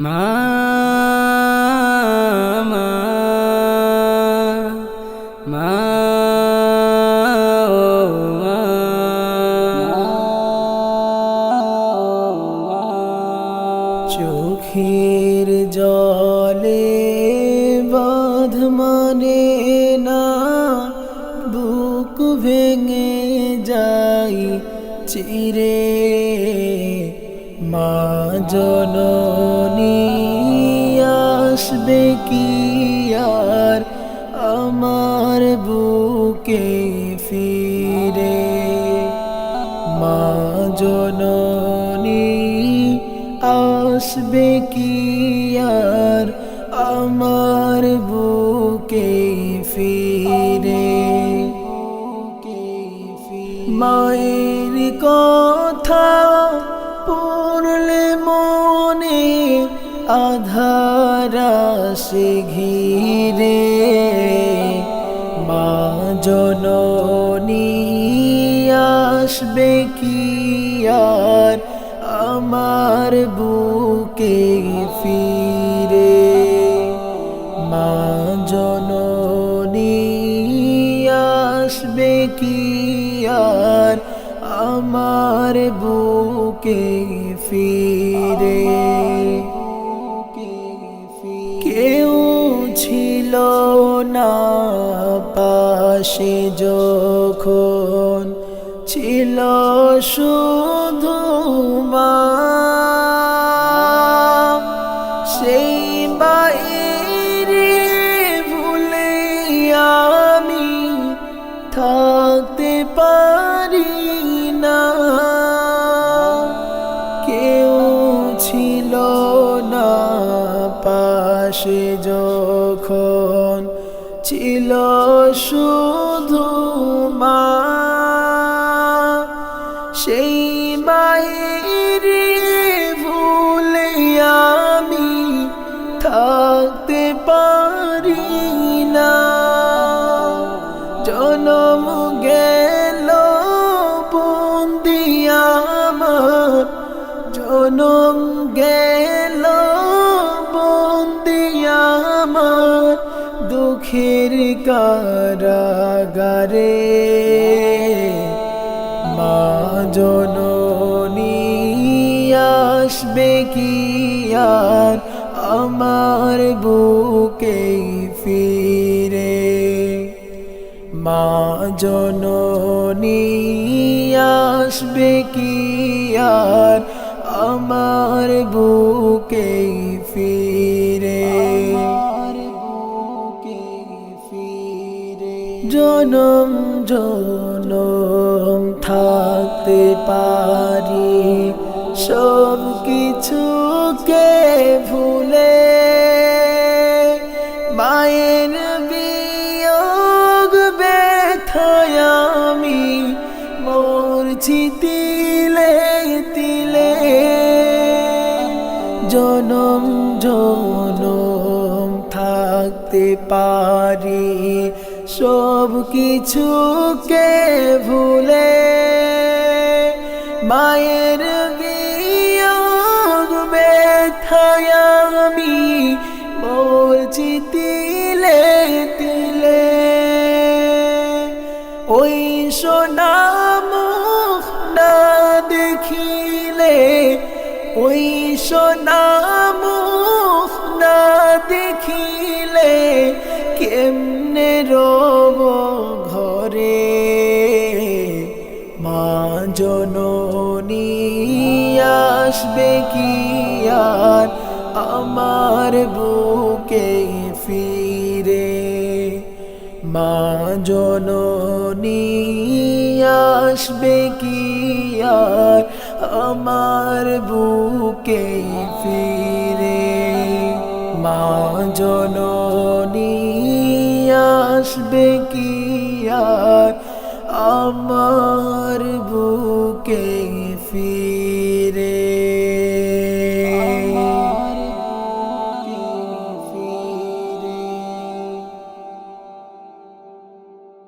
মা মা মা ও মা চোখের জলে বাঁধ মানে না বুক ভেঙে যাই চিরে মা জননী আসবে কি আর আমার বুকে ফিরে মা জননী আসবে কি আর আমার বুকে ফিরে মায়ের কথা পড়লে মনে আধার আসে ঘিরে মা জননী আসবে কি আর আমার বুকে ফিরে মা জননী আসবে কি আর আমার বুকে ফিরে কেউ ছিল না পাশে যখন ছিল শুধু মা সেই বাইরে ভুলে আমি থাকতে পারি না কেউ ছিল না পাশে যখন ছিল শুধু মা সেই বাইরে ভুলে আমি থাকতে পারি না জনম গেল বন্দি আমার জনম গেল বন্দি আমার দুঃখের কারাগারে মা জননী আসবে কি আর আমার বুকে ফিরে মা জননী আসবে কি আর আমার বুকে ফিরে জনম জনম থাকতে পারি সব কিছুকে ভুলে মায়ের বিয়োগ ব্যথায় আমি মরছি তিলে তিলে জনম জনম থাকতে পারি সব কিছুকে ভুলে মায়ের বিয়োগ ব্যথায় আমি মরছি তিলে তিলে ওই সোনা মুখ না দেখিলে ওই সোনা মুখ না দেখিলে কেমনে রব ঘরে মা জননী আসবে কি আর আমার বুকে ফিরে মা জননী আসবে কি আর আমার বুকে ফিরে মা জননী আসবে কি আর আমার বুকে